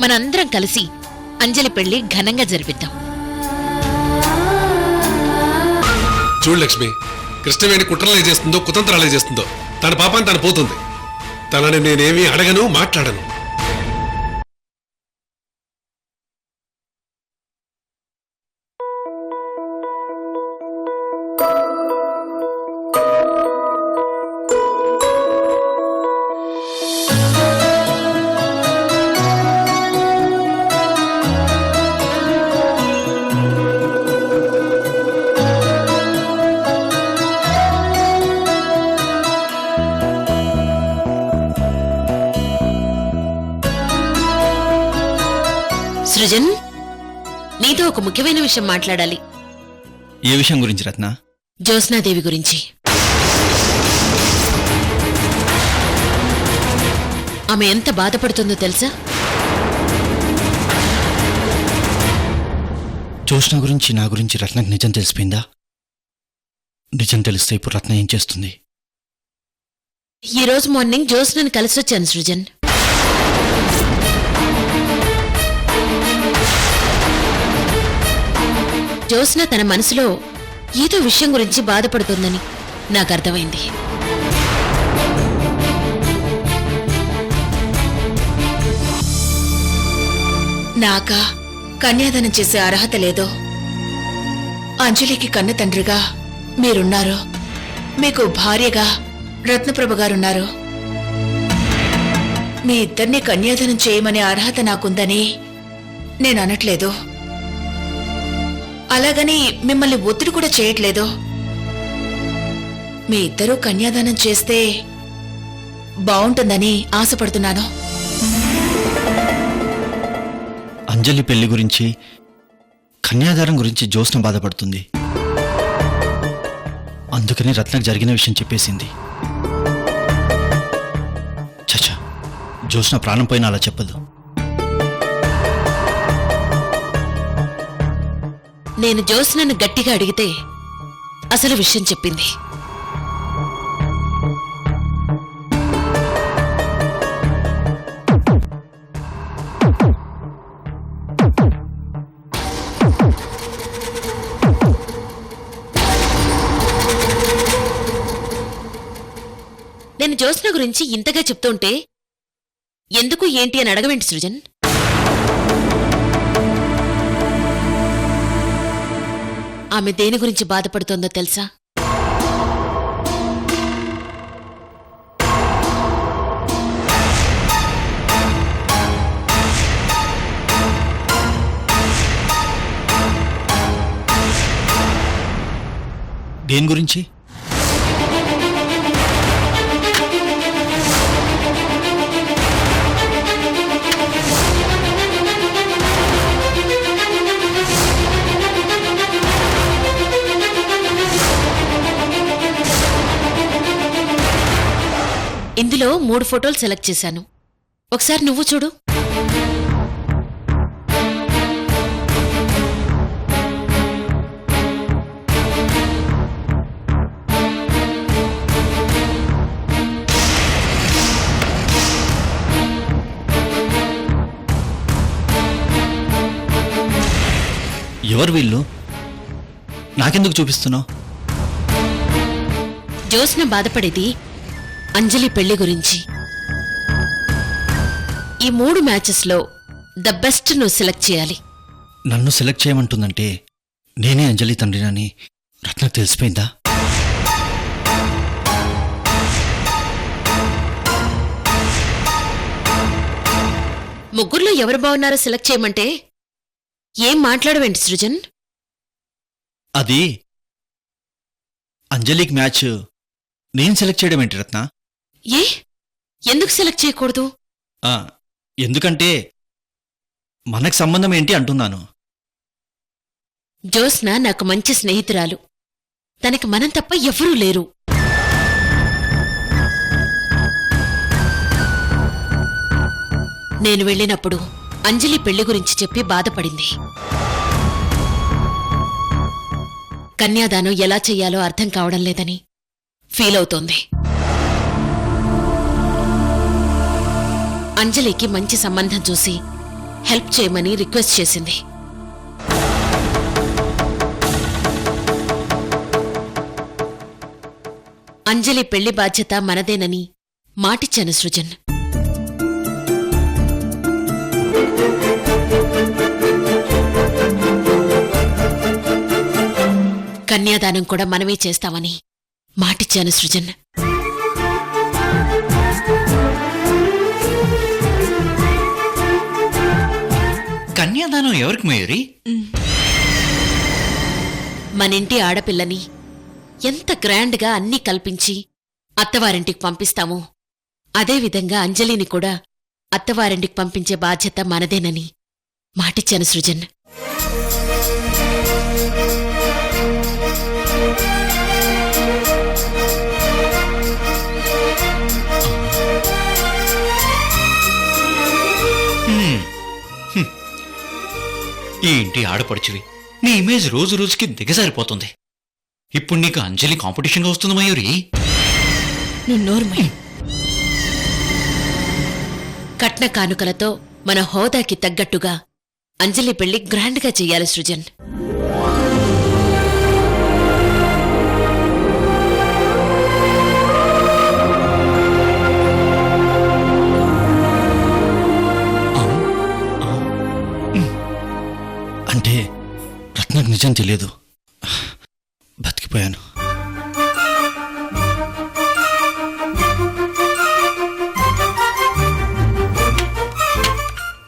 మనందరం కలిసి అంజలి పెళ్లి ఘనంగా జరిపిద్దాం. చూడు లక్ష్మి, కృష్ణవేణి కుట్రలే చేస్తుందో కుతంత్రాలే చేస్తుందో తన పాపాన్ని తను పోతుంది. తనని నేనేమీ అడగను, మాట్లాడను. సృజన్, నీతో ఒక ముఖ్యమైన విషయం మాట్లాడాలి. ఏ విషయం గురించి రత్న? జ్యోత్స్నాదేవి గురించి. ఆమె ఎంత బాధపడుతుందో తెలుసా? జ్యోత్స్న గురించి నా గురించి రత్నకు నిజం తెలిసిపోయిందా? నిజం తెలిస్తే ఇప్పుడు రత్న ఏం చేస్తుంది? ఈ రోజు మార్నింగ్ జ్యోత్స్నని కలిసొచ్చాను సృజన్. జ్యోత్స్న తన మనసులో ఏదో విషయం గురించి బాధపడుతుందని నాకు అర్థమైంది. నాకా కన్యాదానం చేసే అర్హత లేదో? అంజలికి కన్న తండ్రిగా మీరున్నారు, మీకు భార్యగా రత్నప్రభ గారున్నారు. మీ ఇద్దరిని కన్యాదానం చేయమనే అర్హత నాకుందని నేను అనట్లేదు. అలాగని మిమ్మల్ని ఒత్తిడి కూడా చేయట్లేదు. మీ ఇద్దరూ కన్యాదానం చేస్తే బావుంటుందని ఆశపడుతున్నాను. అంజలి పెళ్లి గురించి, కన్యాదానం గురించి జ్యోత్స్న బాధపడుతుంది. అందుకని రత్నకు జరిగిన విషయం చెప్పేసింది. చచ్చా, జ్యోత్స్న ప్రాణం పోయినా అలా చెప్పదు. నేను జ్యోత్స్నను గట్టిగా అడిగితే అసలు విషయం చెప్పింది. నేను జ్యోత్స్న గురించి ఇంతగా చెప్తుంటే ఎందుకు ఏంటి అని అడగవేంటి సృజన్? ఆమె దేని గురించి బాధపడుతోందో తెలుసా? దేని గురించి? ఇందులో 3 ఫోటోలు సెలెక్ట్ చేశాను. ఒకసారి నువ్వు చూడు. ఎవరు వీళ్ళు? నాకెందుకు చూపిస్తున్నావు? జ్యోత్స్న బాధపడేది అంజలి పెళ్లి గురించి. ఈ 3 మ్యాచెస్లో ద బెస్ట్ నువ్వు సెలెక్ట్ చేయాలి. నన్ను సెలెక్ట్ చేయమంటుందంటే నేనే అంజలి తండ్రినని రత్నకు తెలిసిపోయిందా? ముగ్గురులో ఎవరు బాగున్నారో సెలెక్ట్ చేయమంటే ఏం మాట్లాడవేంటి సృజన్? అది అంజలికి మ్యాచ్ నేను సెలెక్ట్ చేయడం ఏంటి రత్న? ఏ ఎందుకు సెలెక్ట్ చేయకూడదు? ఎందుకంటే మనకు సంబంధం ఏంటి అంటున్నాను. జ్యోత్స్న నాకు మంచి స్నేహితురాలు. తనకి మనం తప్ప ఎవరూ లేరు. నేను వెళ్ళినప్పుడు అంజలి పెళ్లి గురించి చెప్పి బాధపడింది. కన్యాదానం ఎలా చెయ్యాలో అర్థం కావడం లేదని ఫీల్ అవుతోంది. అంజలికి మంచి సంబంధం చూసి హెల్ప్ చేయమని రిక్వెస్ట్ చేసింది. అంజలి పెళ్లి బాధ్యత మనదేనని మాటిచ్చాను సృజన్. కన్యాదానం కూడా మనమే చేస్తామని మాటిచ్చాను సృజన్. కన్యాదానం ఎవరికి మయూరి? మనింటి ఆడపిల్లని ఎంత గ్రాండ్గా అన్నీ కల్పించి అత్తవారింటికి పంపిస్తామో అదేవిధంగా అంజలిని కూడా అత్తవారింటికి పంపించే బాధ్యత మనదేనని మాటిచ్చాను సృజన్. ఈ ఇంటి ఆడపడుచువి నీ ఇమేజ్ రోజు రోజుకి దిగజారిపోతుంది. ఇప్పుడు నీకు అంజలి కాంపిటీషన్గా వస్తుంది మయూరి. కట్న కానుకలతో మన హోదాకి తగ్గట్టుగా అంజలి పెళ్లి గ్రాండ్గా చెయ్యాలి సృజన్. అంటే రత్నకు నిజం తెలియదు. బతికిపోయాను.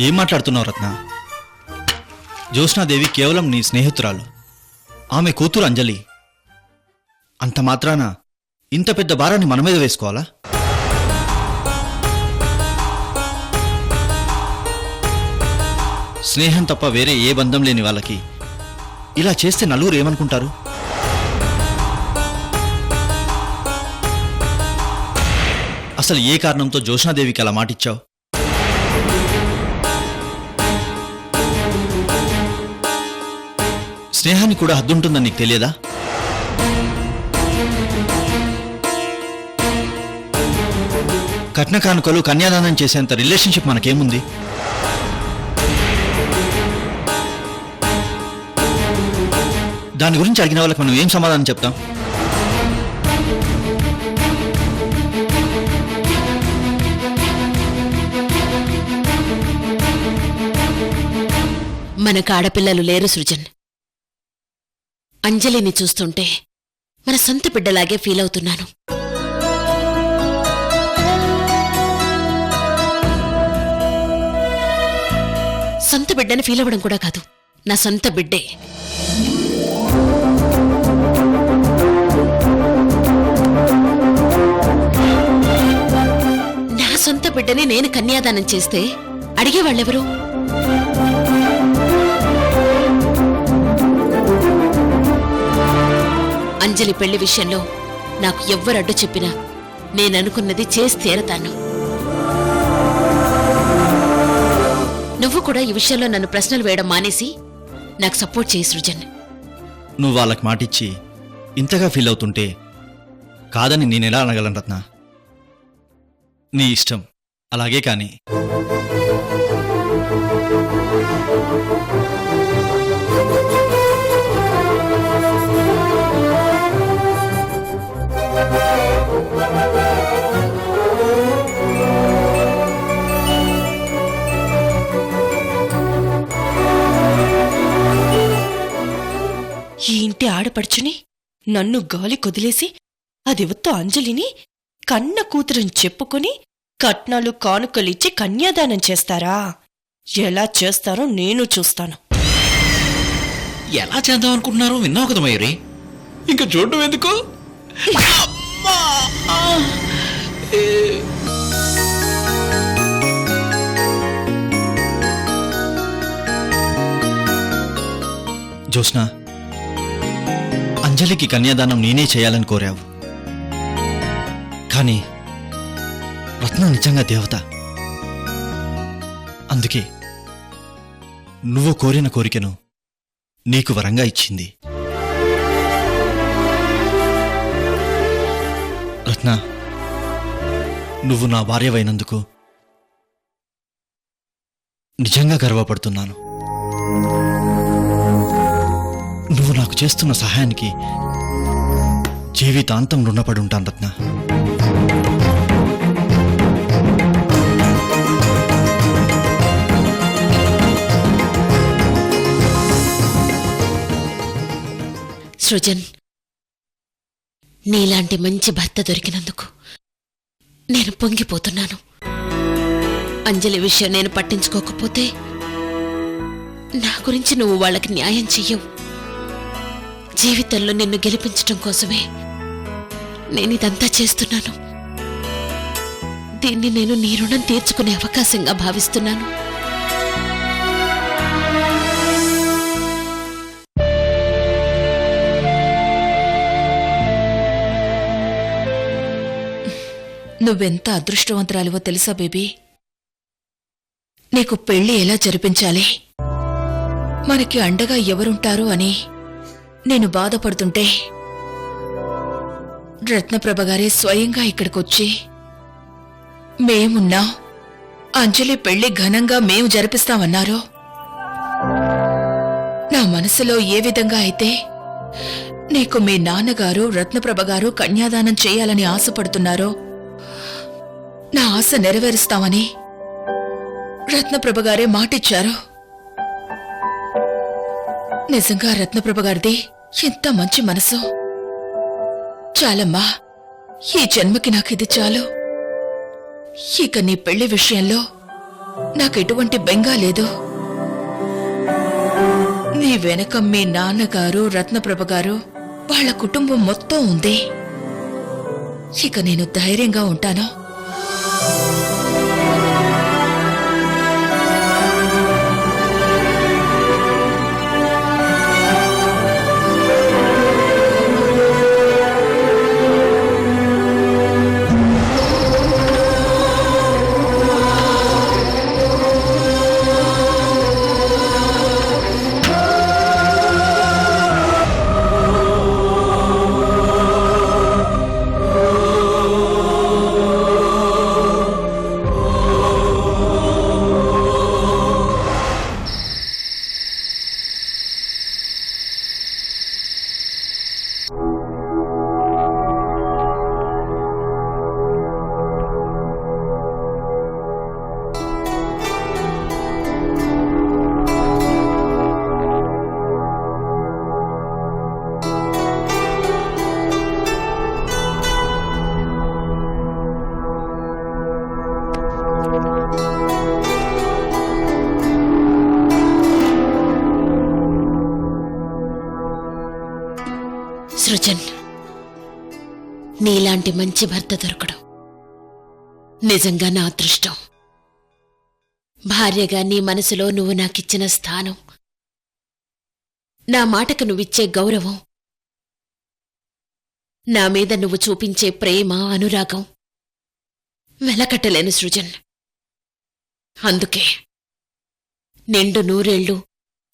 ఏం మాట్లాడుతున్నావు రత్న? జ్యోత్స్నాదేవి కేవలం నీ స్నేహితురాలు. ఆమె కూతురు అంజలి. అంత మాత్రాన ఇంత పెద్ద భారాన్ని మన మీద వేసుకోవాలా? స్నేహం తప్ప వేరే ఏ బంధం లేని వాళ్ళకి ఇలా చేస్తే నలుగురు ఏమనుకుంటారు? అసలు ఏ కారణంతో జ్యోత్స్నాదేవికి అలా మాటిచ్చావు? స్నేహానికి కూడా హద్దుంటుందని నీకు తెలియదా? కట్న కానుకలు కన్యాదానం చేసేంత రిలేషన్షిప్ మనకేముంది? దాని గురించి అడిగిన వాళ్ళకి మనం ఏం సమాధానం చెప్తాం? మనకు ఆడపిల్లలు లేరు సృజన్. అంజలిని చూస్తుంటే మన సొంత బిడ్డలాగే ఫీల్ అవుతున్నాను. సొంత బిడ్డని ఫీల్ అవ్వడం కూడా కాదు, నా సొంత బిడ్డే. నా సొంత బిడ్డని నేను కన్యాదానం చేస్తే అడిగేవాళ్ళెవరు? అంజలి పెళ్లి విషయంలో నాకు ఎవ్వరడ్డు చెప్పినా నేననుకున్నది చేసి తీరతాను. నువ్వు కూడా ఈ విషయంలో నన్ను ప్రశ్నలు వేయడం మానేసి నాకు సపోర్ట్ చేయి సృజన్. నువ్వు వాళ్ళకి మాటిచ్చి ఇంతగా ఫీల్ అవుతుంటే కాదని నేనెలా అనగలను రత్న? నీ ఇష్టం, అలాగే కానీ. ఈ ఇంటి ఆడపడుచుని నన్ను గాలి కొదిలేసి అదివత్తో అంజలిని కన్న కూతురని చెప్పుకొని కట్నాలు కానుకలిచ్చి కన్యాదానం చేస్తారా? ఎలా చేస్తారో నేను చూస్తాను. ఎలా చేద్దాం అనుకుంటున్నారో విన్నావు కదా మయూరి. ఇంకా చూడటం ఎందుకు? జ్యోత్స్న, అంజలికి కన్యాదానం నేనే చేయాలని కోరావు. కానీ రత్న నిజంగా దేవత. అందుకే నువ్వు కోరిన కోరికను నీకు వరంగా ఇచ్చింది. రత్న, నువ్వు నా భార్యవైనందుకు నిజంగా గర్వపడుతున్నాను. నువ్వు నాకు చేస్తున్న సహాయానికి జీవితాంతం రుణపడి ఉంటాను రత్న. సృజన్, నీలాంటి మంచి భర్త దొరికినందుకు నేను పొంగిపోతున్నాను. అంజలి విషయం నేను పట్టించుకోకపోతే నా గురించి నువ్వు వాళ్ళకి న్యాయం చెయ్యవు. జీవితంలో నిన్ను గెలిపించటం కోసమే నేనిదంతా చేస్తున్నాను. దీన్ని నేను నీ రుణం తీర్చుకునే అవకాశంగా భావిస్తున్నాను. నువ్వెంత అదృష్టవంతురాలివో తెలుసా బేబీ? నీకు పెళ్లి ఎలా జరిపించాలి, మనకి అండగా ఎవరుంటారు అని నేను బాధపడుతుంటే రత్నప్రభగారే స్వయంగా ఇక్కడికొచ్చి మేమున్నా అంజలి పెళ్లి ఘనంగా మేము జరిపిస్తామన్నారో, నా మనసులో ఏ విధంగా అయితే నీకు మీ నాన్నగారు రత్నప్రభగారు కన్యాదానం చేయాలని ఆశపడుతున్నారో, నా ఆశ నెరవేరుస్తామని రత్నప్రభగారే మాటిచ్చారు. నిజంగా రత్నప్రభగారిది ఎంత మంచి మనసు. చాలమ్మా, ఈ జన్మకి నాకిది చాలు. ఇక నీ పెళ్లి విషయంలో నాకెటువంటి బెంగా లేదు. నీ వెనక మీ నాన్నగారు రత్నప్రభగారు వాళ్ళ కుటుంబం మొత్తం ఉంది. ఇక నేను ధైర్యంగా ఉంటాను. సృజన్, నీలాంటి మంచి భర్త దొరకడం నిజంగా నా అదృష్టం. భార్యగా నీ మనసులో నువ్వు నాకిచ్చిన స్థానం, నా మాటకు నువ్విచ్చే గౌరవం, నా మీద నువ్వు చూపించే ప్రేమ అనురాగం వెలకట్టలేను సృజన్. అందుకే నిండు నూరేళ్లు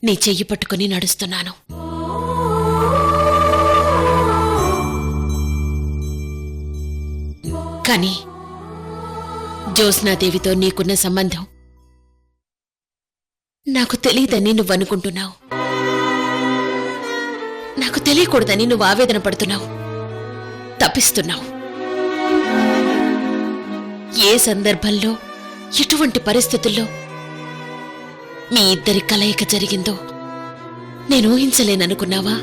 నీ చెయ్యి పట్టుకుని నడుస్తున్నాను. కానీ జ్యోత్స్నాదేవితో నీకున్న సంబంధం నాకు తెలియదని నువ్వనుకుంటున్నావు. నాకు తెలియకూడదని నువ్వు ఆవేదన పడుతున్నావు, తప్పిస్తున్నావు. ఏ సందర్భంలో, ఎటువంటి పరిస్థితుల్లో మీ ఇద్దరి కలయిక జరిగిందో నేను ఊహించలేననుకున్నావా?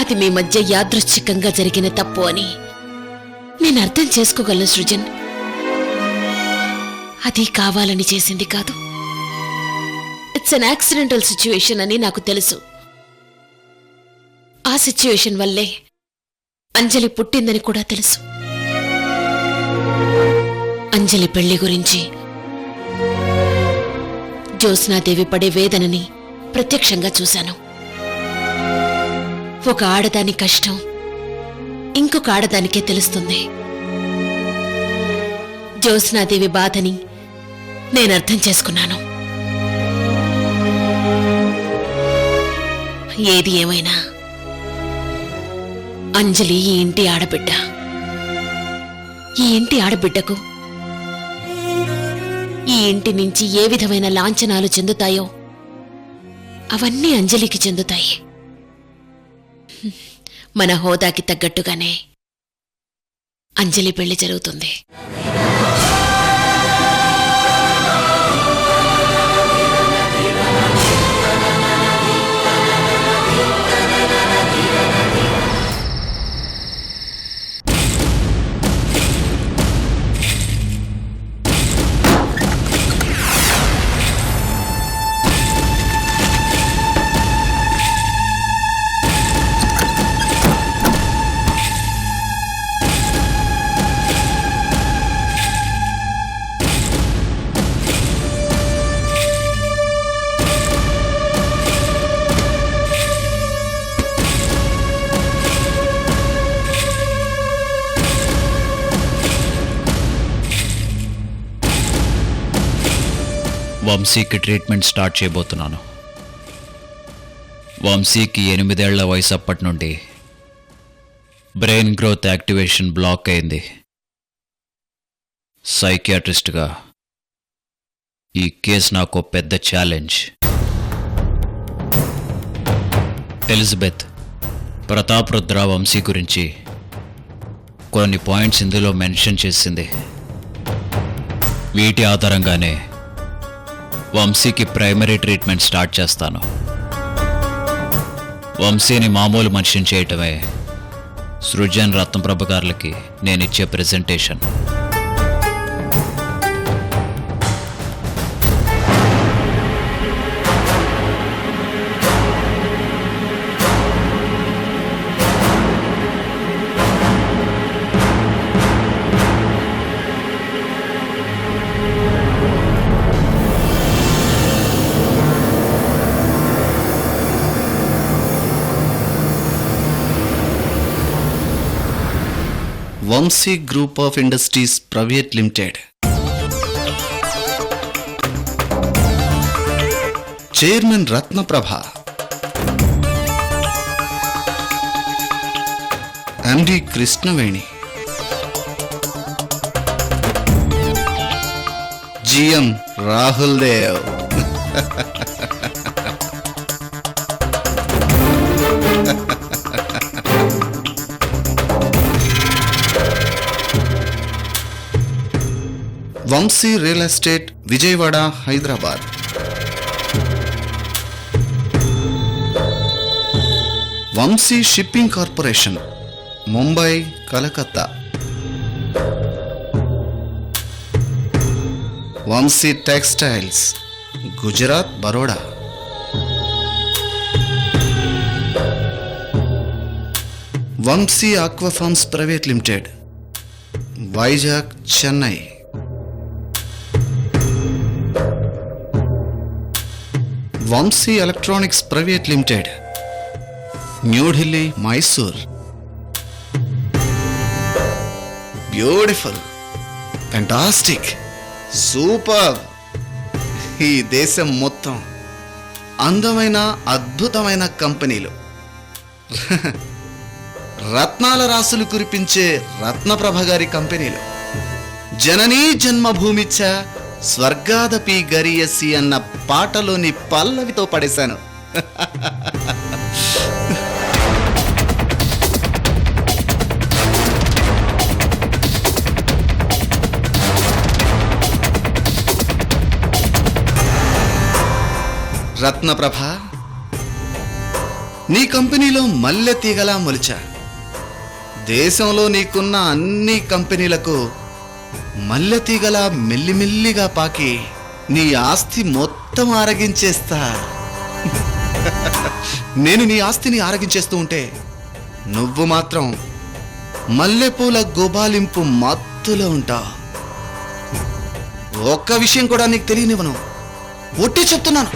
అది మీ మధ్య యాదృచ్ఛికంగా జరిగిన తప్పు అని నేను అర్థం చేసుకోగలను సృజన్. అది కావాలని చేసింది కాదు. ఇట్స్ అన్ యాక్సిడెంటల్ సిచ్యువేషన్ అని నాకు తెలుసు. ఆ సిచ్యువేషన్ వల్లే అంజలి పుట్టిందని కూడా తెలుసు. అంజలి పెళ్లి గురించి జ్యోత్స్నాదేవి పడే వేదనని ప్రత్యక్షంగా చూశాను. ఒక ఆడదాని కష్టం ఇంకొక ఆడదానికే తెలుస్తుంది. జ్యోత్స్నాదేవి బాధని నేనర్థం చేసుకున్నాను. ఏది ఏమైనా అంజలి ఈ ఇంటి ఆడబిడ్డ. ఈ ఇంటి ఆడబిడ్డకు ఈ ఇంటి నుంచి ఏ విధమైన లాంఛనాలు చెందుతాయో అవన్నీ అంజలికి చెందుతాయి. మన హోదాకి తగ్గట్టుగానే అంజలి పెళ్లి జరుగుతుంది. వంశీకి ట్రీట్మెంట్ స్టార్ట్ చేయబోతున్నాను. వంశీకి 8 ఏళ్ల వయసు అప్పటి నుండి బ్రెయిన్ గ్రోత్ యాక్టివేషన్ బ్లాక్ అయింది. సైకియాట్రిస్ట్గా ఈ కేసు నాకు పెద్ద ఛాలెంజ్. ఎలిజబెత్ ప్రతాప్ రుద్ర వంశీ గురించి కొన్ని పాయింట్స్ ఇందులో మెన్షన్ చేసింది. వీటి ఆధారంగానే వంశీకి ప్రైమరీ ట్రీట్మెంట్ స్టార్ట్ చేస్తాను. వంశీని మామూలు మనిషిని చేయటమే సృజన్ రత్నప్రభ గారికి నేనిచ్చే presentation. Vamsi group of industries private limited chairman Ratnaprabha, MD Krishnaveni, GM Rahul Dev. Vamsi real estate Vijayawada, Hyderabad. Vamsi shipping corporation Mumbai, Calcutta. Vamsi textiles Gujarat, Baroda. Vamsi aquafarms private limited Vizag, Chennai. Vamsi electronics private limited New Delhi, Mysore. Beautiful, fantastic, super. ఈ దేశం మొత్తం అందమైన అద్భుతమైన కంపెనీలు, రత్నాల రాసులు కురిపించే రత్నప్రభ గారి కంపెనీలు. జననీ జన్మభూమిచ్చ స్వర్గాదపి గరియసి అన్న పాటలోని పల్లవితో పడేశాను. రత్నప్రభ, నీ కంపెనీలో మల్లె తీగలా మొలిచా. దేశంలో నీకున్న అన్ని కంపెనీలకు మల్లె తీగలా మెల్లిమెల్లిగా పాకి నీ ఆస్తి మొత్తం ఆరగించేస్తా. నేను నీ ఆస్తిని ఆరగించేస్తూ ఉంటే నువ్వు మాత్రం మల్లెపూల గోబాలింపు మత్తులో ఉంటావు. ఒక్క విషయం కూడా నీకు తెలియనివ్వను, ఒట్టి చెప్తున్నాను.